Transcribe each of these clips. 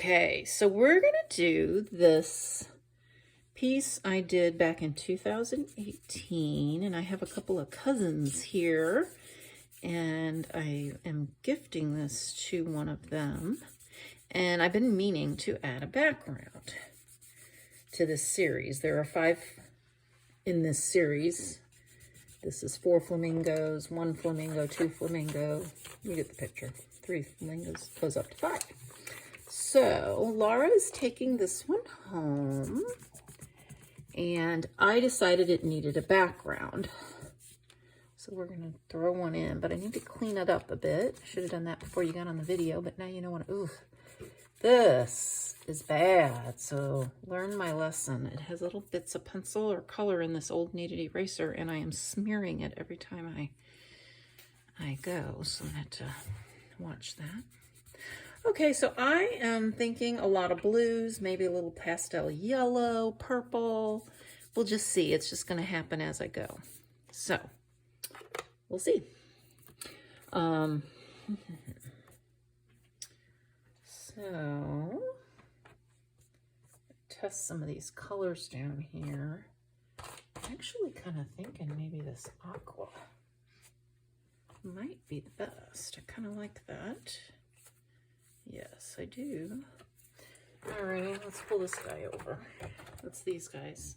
Okay, so we're gonna do this piece I did back in 2018, and I have a couple of cousins here, and I am gifting this to one of them, and I've been meaning to add a background to this series. There are 5 in this series. This is 4 flamingos, 1 flamingo, 2 flamingo. You get the picture. 3 flamingos goes up to 5. So Laura is taking this one home, and I decided it needed a background. So we're going to throw one in, but I need to clean it up a bit. Should have done that before you got on the video, but now you know what. Ooh, this is bad. So learn my lesson. It has little bits of pencil or color in this old kneaded eraser, and I am smearing it every time I go. So I have to watch that. Okay, so I am thinking a lot of blues, maybe a little pastel yellow, purple. We'll just see. It's just going to happen as I go. So we'll see. So test some of these colors down here. I'm actually kind of thinking maybe this aqua might be the best. I kind of like that. Yes, I do. All right, let's pull this guy over. That's these guys.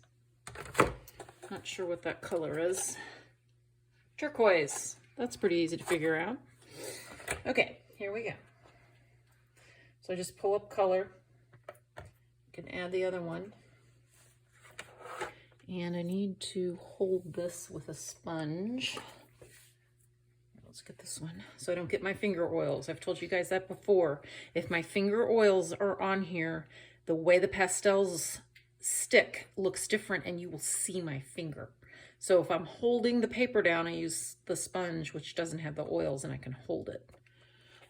Not sure what that color is. Turquoise. That's pretty easy to figure out. Okay, here we go. So I just pull up color. You can add the other one. And I need to hold this with a sponge. Let's get this one so I don't get my finger oils. I've told you guys that before. If my finger oils are on here, the way the pastels stick looks different and you will see my finger. So if I'm holding the paper down, I use the sponge, which doesn't have the oils, and I can hold it.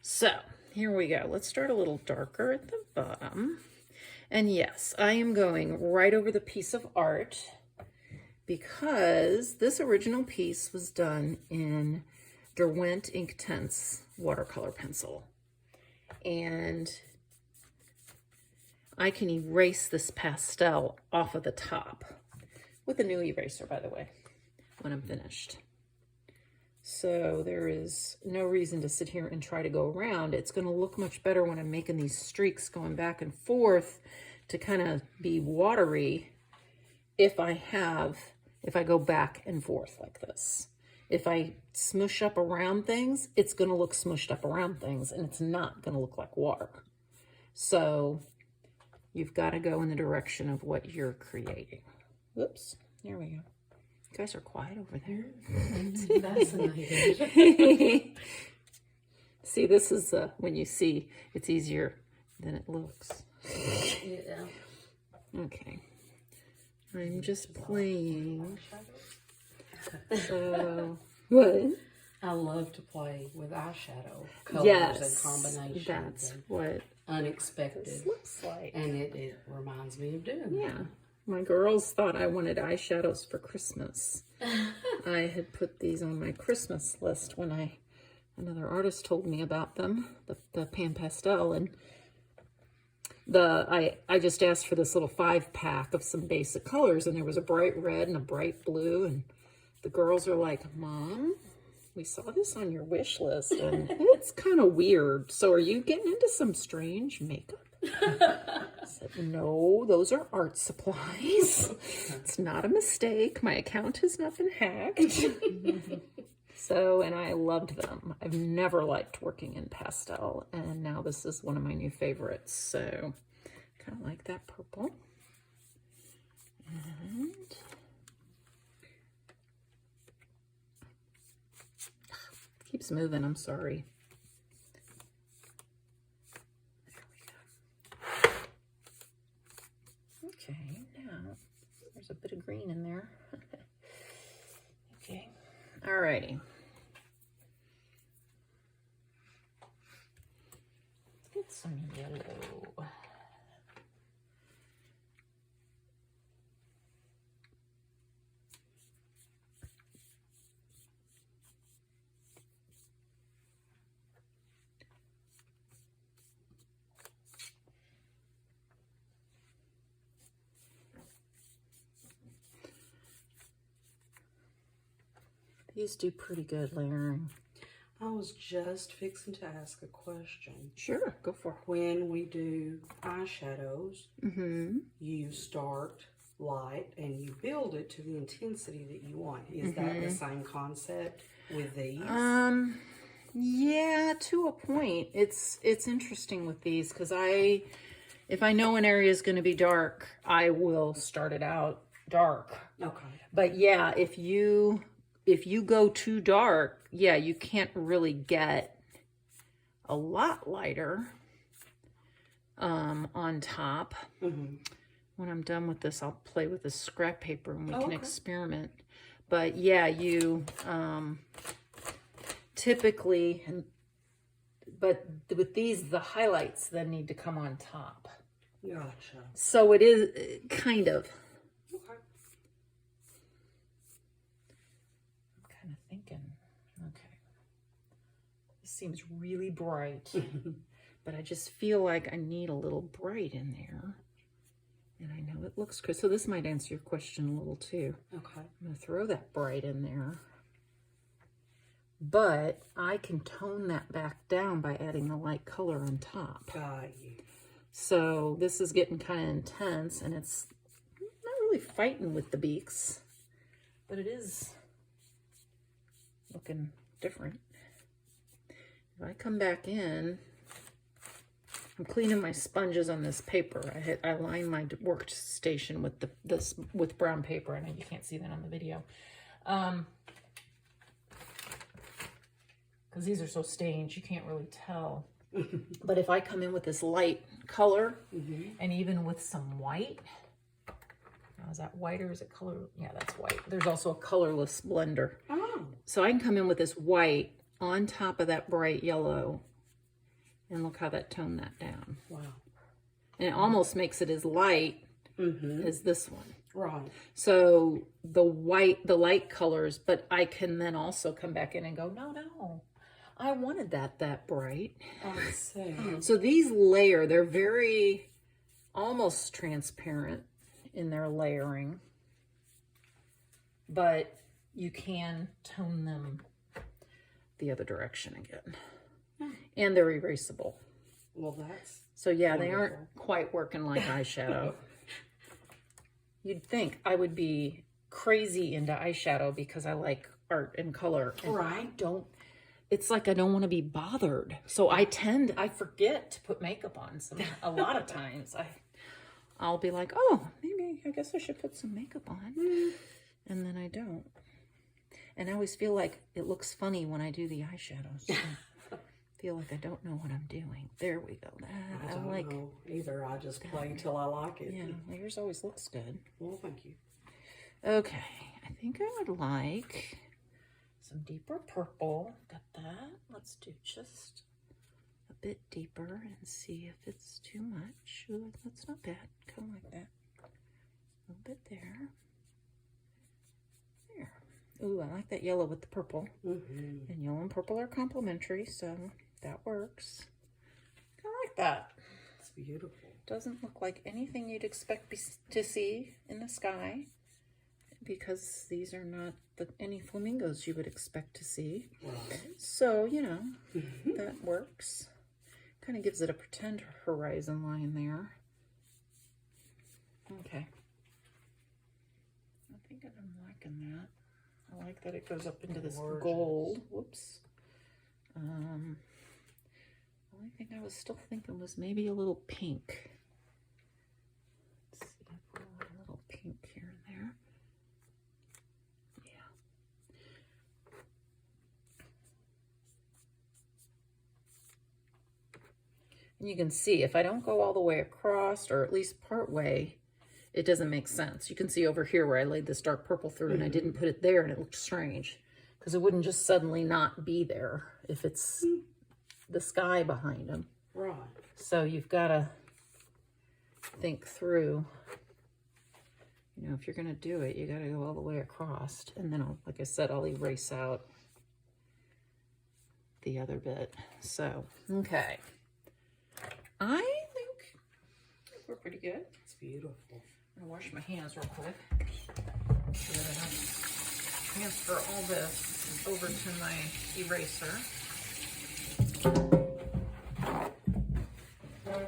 So here we go. Let's start a little darker at the bottom. And yes, I am going right over the piece of art because this original piece was done in Derwent Inktense watercolor pencil. And I can erase this pastel off of the top with a new eraser, by the way, when I'm finished. So there is no reason to sit here and try to go around. It's going to look much better when I'm making these streaks going back and forth to kind of be watery if I go back and forth like this. If I smush up around things, it's going to look smushed up around things, and it's not going to look like water. So you've got to go in the direction of what you're creating. Whoops, there we go. You guys are quiet over there. Fascinating. See, this is when you see, it's easier than it looks. Yeah. Okay. I'm just playing. So, what? I love to play with eyeshadow colors and combinations. That's what unexpected this looks like. And it reminds me of doing that. My girls thought I wanted eyeshadows for Christmas. I had put these on my Christmas list when another artist told me about them, the panpastel, and I just asked for this little 5-pack of some basic colors, and there was a bright red and a bright blue, and the girls are like, Mom, we saw this on your wish list, and it's kind of weird. So are you getting into some strange makeup? I said, no, those are art supplies. It's not a mistake. My account has not been hacked. So, and I loved them. I've never liked working in pastel, and now this is one of my new favorites. So, kind of like that purple. And keeps moving, I'm sorry. There we go. Okay, now there's a bit of green in there. Okay, alrighty. Get some yellow. These do pretty good layering. I was just fixing to ask a question. Sure, go for it. When we do eyeshadows, you start light and you build it to the intensity that you want. Is that the same concept with these? Yeah, to a point. It's interesting with these because if I know an area is going to be dark, I will start it out dark. Okay. But yeah, if you go too dark, yeah, you can't really get a lot lighter on top. When I'm done with this, I'll play with this scrap paper and we can experiment. But yeah, you typically, but with these, the highlights then need to come on top. Gotcha. So it is kind of. Okay. I'm kind of thinking, okay, this seems really bright, but I just feel like I need a little bright in there. And I know it looks good. So this might answer your question a little too. Okay. I'm going to throw that bright in there. But I can tone that back down by adding the light color on top. Got you. So this is getting kind of intense, and it's not really fighting with the beaks, but it is looking different. If I come back in, I'm cleaning my sponges on this paper. I line my workstation with with brown paper. I know you can't see that on the video. Because these are so stained, you can't really tell. But if I come in with this light color, and even with some white, now is that white or is it color? Yeah, that's white. There's also a colorless blender. Oh. So I can come in with this white on top of that bright yellow, and look how that toned that down. Wow. And it almost makes it as light as this one. Right. So the light colors, but I can then also come back in and go, no, I wanted that bright. I see. So these layer, they're very almost transparent in their layering, but you can tone them the other direction again. And they're erasable. Well, that's so yeah, wonderful. They aren't quite working like eyeshadow. You'd think I would be crazy into eyeshadow because I like art and color. And I don't. It's like I don't want to be bothered. So I forget to put makeup on a lot of times. I'll be like, oh, maybe I guess I should put some makeup on. And then I don't. And I always feel like it looks funny when I do the eyeshadows. I feel like I don't know what I'm doing. There we go. I don't know either. I just play till I like it. Yeah, well, yours always looks good. Well, thank you. Okay, I think I would like some deeper purple. Got that. Let's do just a bit deeper and see if it's too much. Ooh, that's not bad. Kind of like that. A little bit there. There. Ooh, I like that yellow with the purple. And yellow and purple are complementary, so that works. I like that. It's beautiful. Doesn't look like anything you'd expect to see in the sky, because these are not any flamingos you would expect to see. Right. So, you know, that works. Kind of gives it a pretend horizon line there. Okay. I think I'm liking that. I like that it goes up into this gold. Whoops. The only thing I was still thinking was maybe a little pink. Let's see if we want a little pink here and there. Yeah. And you can see if I don't go all the way across, or at least part way, it doesn't make sense. You can see over here where I laid this dark purple through and I didn't put it there, and it looked strange because it wouldn't just suddenly not be there if it's the sky behind them. Right. So you've got to think through, you know, if you're going to do it, you got to go all the way across. And then, like I said, I'll erase out the other bit. So, okay. I think we're pretty good. It's beautiful. I'm going to wash my hands real quick so that I don't transfer all this over to my eraser. And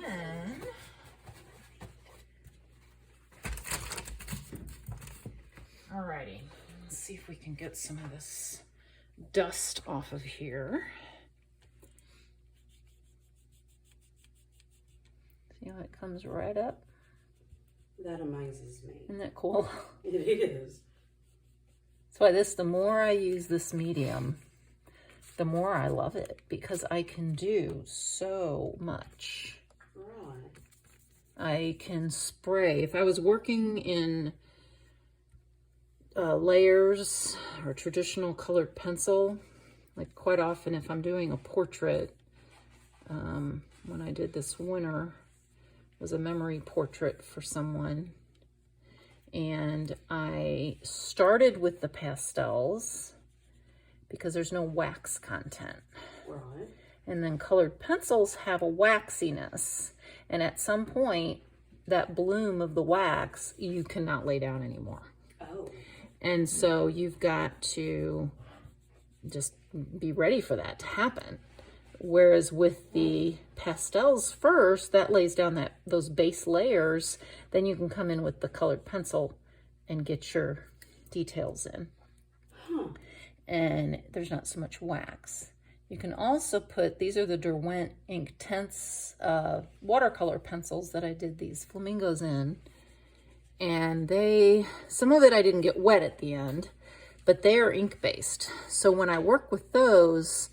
then alrighty, let's see if we can get some of this dust off of here. See how it comes right up? That amazes me. Isn't that cool? It is. That's why the more I use this medium, the more I love it, because I can do so much. Right. I can spray. If I was working in layers or traditional colored pencil, like quite often if I'm doing a portrait, when I did this winter, was a memory portrait for someone, and I started with the pastels because there's no wax content. Right. And then colored pencils have a waxiness, and at some point that bloom of the wax you cannot lay down anymore. Oh. And so you've got to just be ready for that to happen. Whereas with the pastels first, that lays down those base layers, then you can come in with the colored pencil and get your details in. Huh. And there's not so much wax. You can also put, these are the Derwent Inktense watercolor pencils that I did these flamingos in. And some of it I didn't get wet at the end, but they are ink-based. So when I work with those,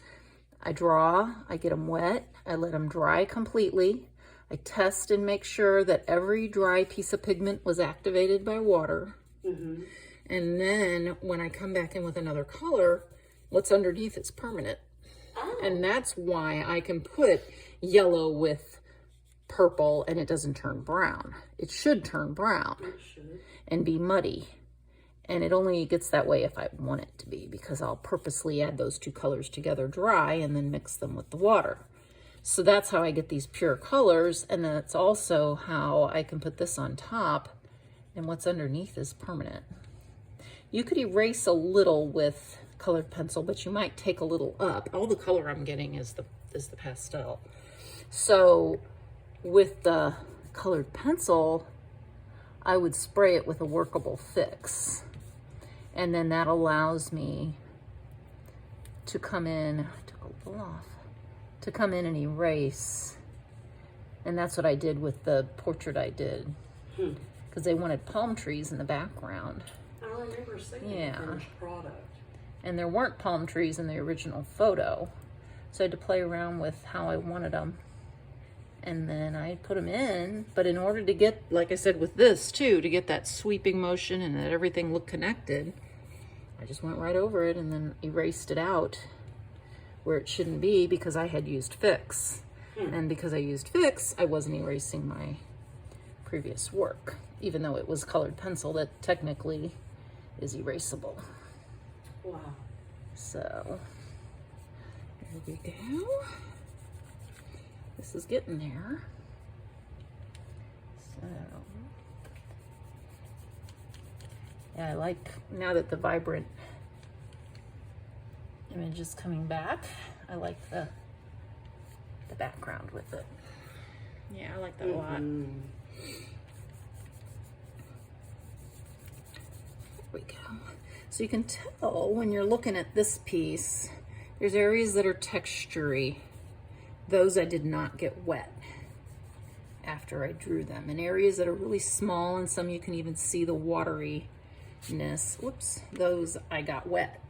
I draw, I get them wet, I let them dry completely. I test and make sure that every dry piece of pigment was activated by water. Mm-hmm. And then when I come back in with another color, what's underneath is permanent. Oh. And that's why I can put yellow with purple and it doesn't turn brown. It should turn brown and be muddy. And it only gets that way if I want it to be, because I'll purposely add those two colors together dry and then mix them with the water. So that's how I get these pure colors. And that's also how I can put this on top, and what's underneath is permanent. You could erase a little with colored pencil, but you might take a little up. All the color I'm getting is the pastel. So with the colored pencil, I would spray it with a workable fix. And then that allows me to come in, I took a little off, to come in and erase. And that's what I did with the portrait I did, because they wanted palm trees in the background. I remember seeing Yeah. the finished product. And there weren't palm trees in the original photo. So I had to play around with how I wanted them. And then I put them in, but in order to get, like I said with this too, to get that sweeping motion and that everything looked connected, I just went right over it and then erased it out where it shouldn't be, because I had used fix. And because I used fix, I wasn't erasing my previous work, even though it was colored pencil that technically is erasable. Wow. So, there we go. This is getting there. So, yeah, I like, now that the vibrant image is coming back, I like the background with it. Yeah, I like that a lot. There we go. So you can tell when you're looking at this piece, there's areas that are textury. Those I did not get wet after I drew them. And areas that are really small, and some you can even see the wateriness. Whoops, those I got wet.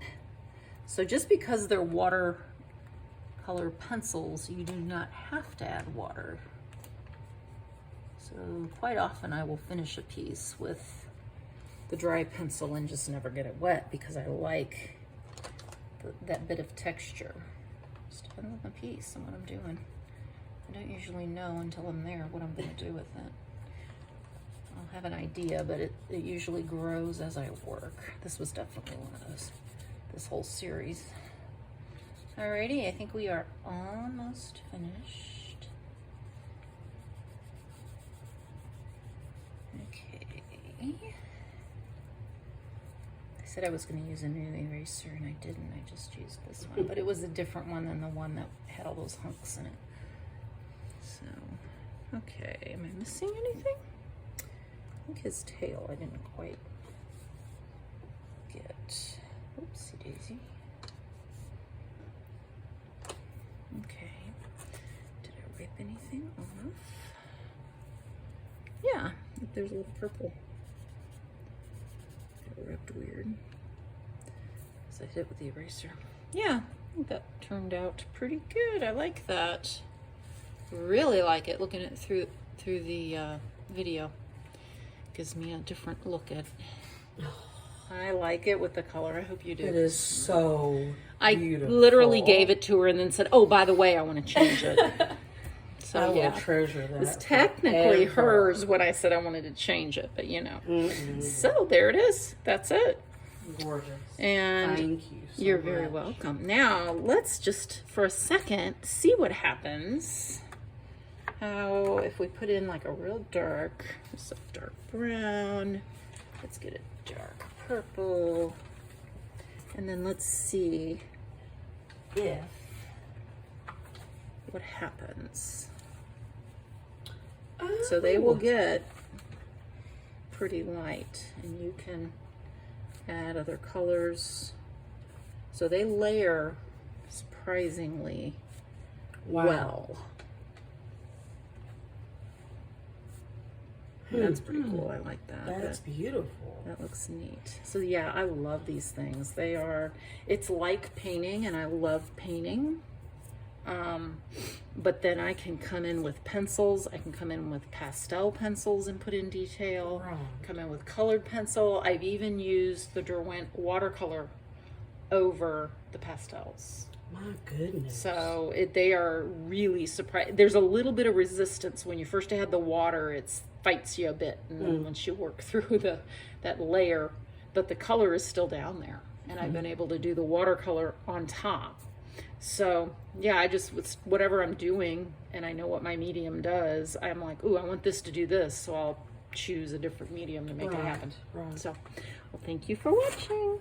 So just because they're watercolor pencils, you do not have to add water. So quite often I will finish a piece with the dry pencil and just never get it wet, because I like that bit of texture. Just depends on the piece and what I'm doing. I don't usually know until I'm there what I'm going to do with it. I'll have an idea, but it usually grows as I work. This was definitely one of those, this whole series. Alrighty, I think we are almost finished. Okay. said I was going to use a new eraser and I didn't. I just used this one, but it was a different one than the one that had all those hunks in it. So, okay, am I missing anything? I think his tail I didn't quite get. Oopsie daisy. Okay, did I wipe anything off? Yeah, there's a little purple. It rubbed weird. So I hit it with the eraser. Yeah, I think that turned out pretty good. I like that. Really like it. Looking at it through the video gives me a different look at. I like it with the color. I hope you do. It is so beautiful. I literally gave it to her and then said, "Oh, by the way, I want to change it." So I yeah, will treasure that. it was technically forever. hers when I said I wanted to change it, but you know. So there it is. That's it. Gorgeous. And thank you so you're very much. welcome. Now let's just for a second see what happens. How if we put in like a real dark, just a dark brown. Let's get a dark purple, and then let's see if what happens. So they will get pretty light, and you can add other colors. So they layer surprisingly well. That's pretty cool. I like that. That's beautiful. That looks neat. So yeah, I love these things. They are, it's like painting, and I love painting. But then I can come in with pencils. I can come in with pastel pencils and put in detail. Right. Come in with colored pencil. I've even used the Derwent watercolor over the pastels. My goodness. So they are really surprised. There's a little bit of resistance when you first add the water. It fights you a bit, and then once you work through that layer, but the color is still down there. And I've been able to do the watercolor on top. So yeah, I just with whatever I'm doing, and I know what my medium does. I'm like, ooh, I want this to do this, so I'll choose a different medium to make it happen. Right. So, well, thank you for watching.